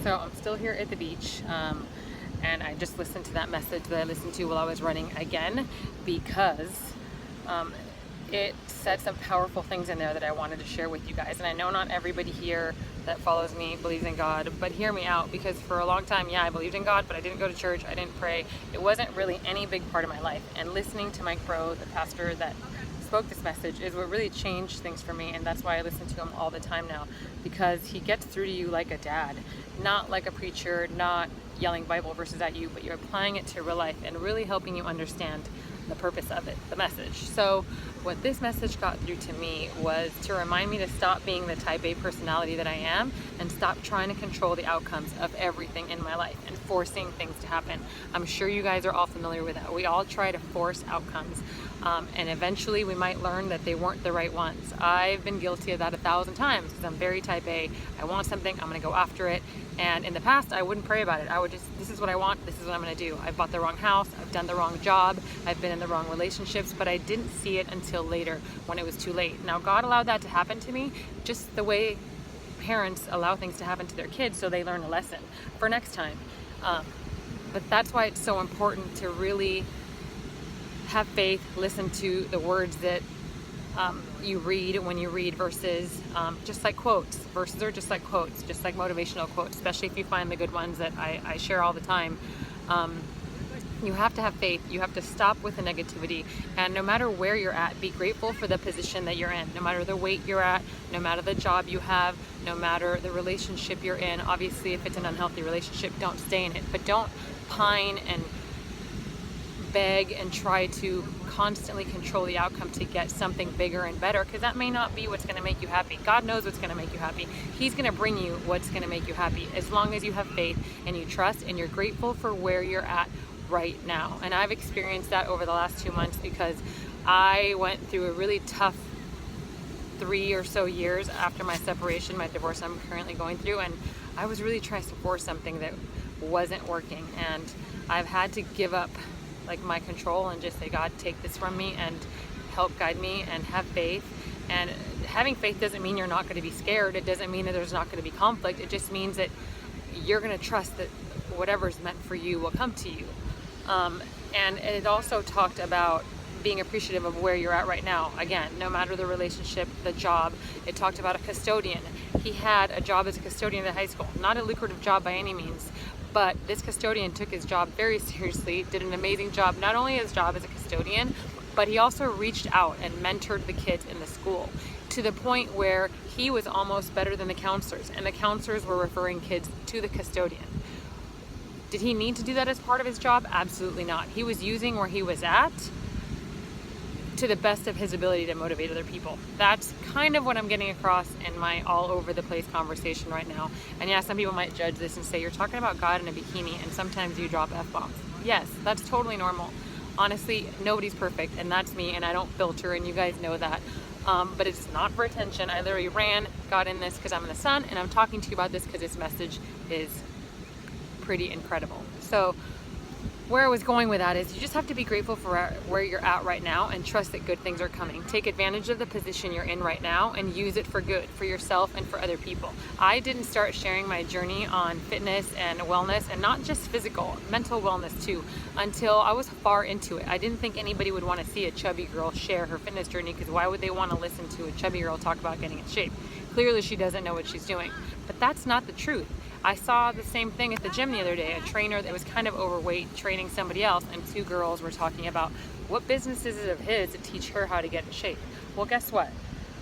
So I'm still here at the beach, and I just listened to that message that I listened to while I was running again, because it said some powerful things in there that I wanted to share with you guys. And I know not everybody here that follows me believes in God, but hear me out, because for a long time, yeah, I believed in God, but I didn't go to church, I didn't pray. It wasn't really any big part of my life. And listening to Mike Breaux, the pastor that spoke this message, is what really changed things for me. And that's why I listen to him all the time now, because he gets through to you like a dad, not like a preacher, not yelling Bible verses at you, but you're applying it to real life and really helping you understand the purpose of it, the message. So what this message got through to me was to remind me to stop being the type A personality that I am and stop trying to control the outcomes of everything in my life and forcing things to happen. I'm sure you guys are all familiar with that. We all try to force outcomes, and eventually we might learn that they weren't the right ones. I've been guilty of that 1,000 times because I'm very type A. I want something, I'm gonna go after it. And in the past, I wouldn't pray about it. I would just, this is what I want, this is what I'm gonna do. I've bought the wrong house, I've done the wrong job, I've been in the wrong relationships, but I didn't see it until later when it was too late. Now, God allowed that to happen to me just the way parents allow things to happen to their kids so they learn a lesson for next time. But that's why it's so important to really have faith, listen to the words that you read when you read verses, just like quotes. Verses are just like quotes, just like motivational quotes, especially if you find the good ones that I share all the time. You have to have faith. You have to stop with the negativity. And no matter where you're at, be grateful for the position that you're in. No matter the weight you're at, no matter the job you have, no matter the relationship you're in. Obviously, if it's an unhealthy relationship, don't stay in it. But don't pine and beg and try to constantly control the outcome to get something bigger and better, because that may not be what's going to make you happy. God knows what's going to make you happy. He's going to bring you what's going to make you happy, as long as you have faith and you trust and you're grateful for where you're at right now. And I've experienced that over the last 2 months, because I went through a really tough 3 or so years after my separation, my divorce I'm currently going through, and I was really trying to force something that wasn't working. And I've had to give up like my control and just say, God, take this from me and help guide me, and have faith. And having faith doesn't mean you're not going to be scared. It doesn't mean that there's not going to be conflict. It just means that you're going to trust that whatever's meant for you will come to you. And it also talked about being appreciative of where you're at right now. Again, no matter the relationship, the job. It talked about a custodian. He had a job as a custodian at high school. Not a lucrative job by any means, but this custodian took his job very seriously, did an amazing job, not only his job as a custodian, but he also reached out and mentored the kids in the school, to the point where he was almost better than the counselors, and the counselors were referring kids to the custodian. Did he need to do that as part of his job? Absolutely not. He was using where he was at to the best of his ability to motivate other people. That's kind of what I'm getting across in my all over the place conversation right now. And yeah, some people might judge this and say, you're talking about God in a bikini and sometimes you drop F-bombs. Yes, that's totally normal. Honestly, nobody's perfect, and that's me, and I don't filter, and you guys know that. But it's not for attention. I literally got in this because I'm in the sun, and I'm talking to you about this because this message is pretty incredible. So where I was going with that is, you just have to be grateful for where you're at right now and trust that good things are coming. Take advantage of the position you're in right now and use it for good, for yourself and for other people. I didn't start sharing my journey on fitness and wellness, and not just physical, mental wellness too, until I was far into it. I didn't think anybody would want to see a chubby girl share her fitness journey, because why would they want to listen to a chubby girl talk about getting in shape? Clearly she doesn't know what she's doing. But that's not the truth. I saw the same thing at the gym the other day. A trainer that was kind of overweight training somebody else, and 2 girls were talking about what business is it of his to teach her how to get in shape. Well, guess what?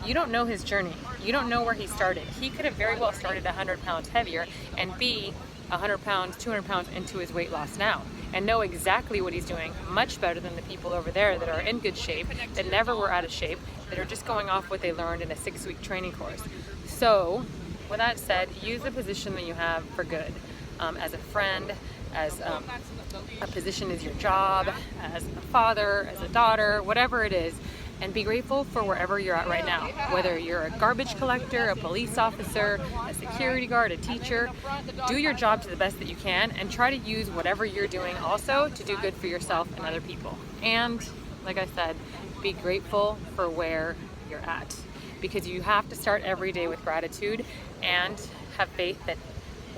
You don't know his journey. You don't know where he started. He could have very well started 100 pounds heavier and be 100 pounds, 200 pounds into his weight loss now, and know exactly what he's doing much better than the people over there that are in good shape, that never were out of shape, that are just going off what they learned in a 6-week training course. So with that said, use the position that you have for good, as a friend, as a position as your job, as a father, as a daughter, whatever it is, and be grateful for wherever you're at right now. Whether you're a garbage collector, a police officer, a security guard, a teacher, do your job to the best that you can, and try to use whatever you're doing also to do good for yourself and other people. And like I said, be grateful for where you're at, because you have to start every day with gratitude and have faith that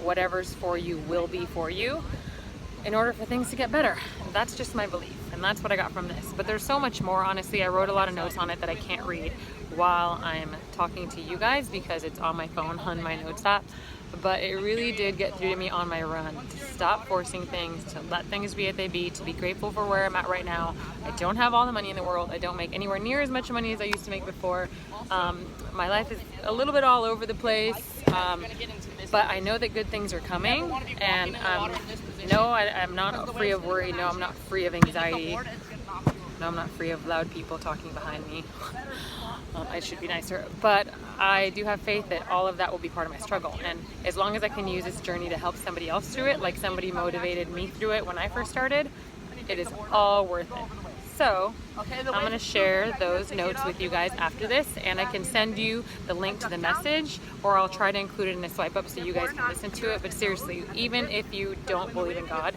whatever's for you will be for you in order for things to get better. That's just my belief, and that's what I got from this. But there's so much more. Honestly, I wrote a lot of notes on it that I can't read while I'm talking to you guys because it's on my phone on my notes app. But it really did get through to me on my run to stop forcing things, to let things be as they be, to be grateful for where I'm at right now. I don't have all the money in the world. I don't make anywhere near as much money as I used to make before. My life is a little bit all over the place, but I know that good things are coming, and no, I'm not free of worry. No, I'm not free of anxiety. No, I'm not free of loud people talking behind me. I should be nicer, but I do have faith that all of that will be part of my struggle, and as long as I can use this journey to help somebody else through it, like somebody motivated me through it when I first started, it is all worth it. So I'm going to share those notes with you guys after this, and I can send you the link to the message, or I'll try to include it in a swipe up so you guys can listen to it. But seriously, even if you don't believe in God,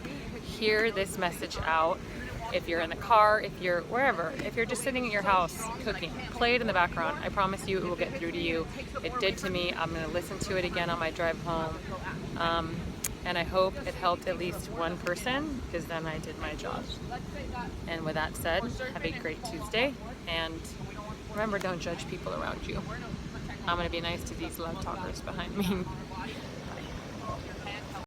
hear this message out. If you're in the car, if you're wherever, if you're just sitting at your house cooking, play it in the background. I promise you it will get through to you. It did to me. I'm going to listen to it again on my drive home. And I hope it helped at least one person, because then I did my job. And with that said, have a great Tuesday. And remember, don't judge people around you. I'm going to be nice to these loud talkers behind me.